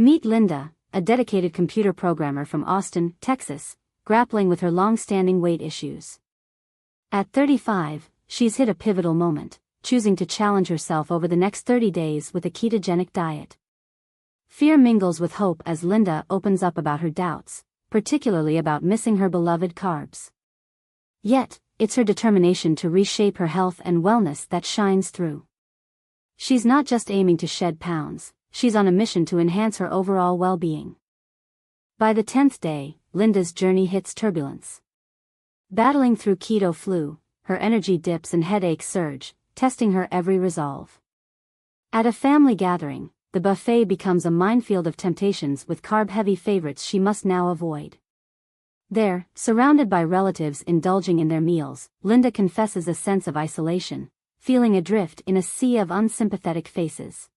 Meet Linda, a dedicated computer programmer from Austin, Texas, grappling with her long-standing weight issues. At 35, she's hit a pivotal moment, choosing to challenge herself over the next 30 days with a ketogenic diet. Fear mingles with hope as Linda opens up about her doubts, particularly about missing her beloved carbs. Yet, it's her determination to reshape her health and wellness that shines through. She's not just aiming to shed pounds, she's on a mission to enhance her overall well-being. By the 10th day, Linda's journey hits turbulence. Battling through keto flu, her energy dips and headaches surge, testing her every resolve. At a family gathering, the buffet becomes a minefield of temptations with carb-heavy favorites she must now avoid. There, surrounded by relatives indulging in their meals, Linda confesses a sense of isolation, feeling adrift in a sea of unsympathetic faces.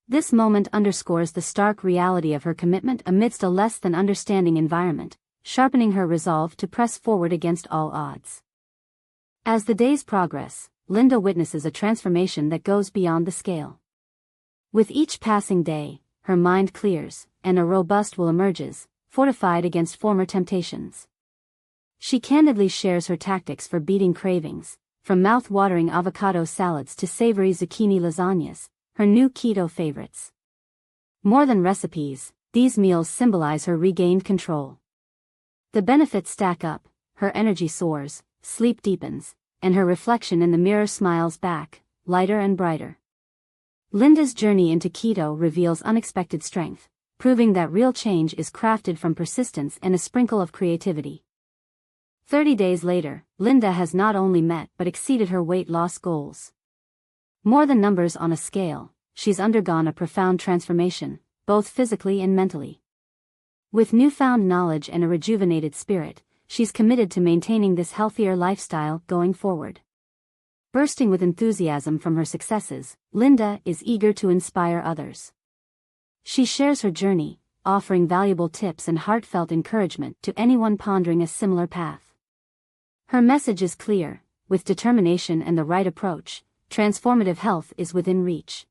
This moment underscores the stark reality of her commitment amidst a less than understanding environment, sharpening her resolve to press forward against all odds. As the days progress, Linda witnesses a transformation that goes beyond the scale. With each passing day, her mind clears, and a robust will emerges, fortified against former temptations. She candidly shares her tactics for beating cravings, from mouth-watering avocado salads to savory zucchini lasagnas, her new keto favorites. More than recipes, these meals symbolize her regained control. The benefits stack up, her energy soars, sleep deepens, and her reflection in the mirror smiles back, lighter and brighter. Linda's journey into keto reveals unexpected strength, proving that real change is crafted from persistence and a sprinkle of creativity. 30 days later, Linda has not only met but exceeded her weight loss goals. More than numbers on a scale, she's undergone a profound transformation, both physically and mentally. With newfound knowledge and a rejuvenated spirit, she's committed to maintaining this healthier lifestyle going forward. Bursting with enthusiasm from her successes, Linda is eager to inspire others. She shares her journey, offering valuable tips and heartfelt encouragement to anyone pondering a similar path. Her message is clear: with determination and the right approach, transformative health is within reach.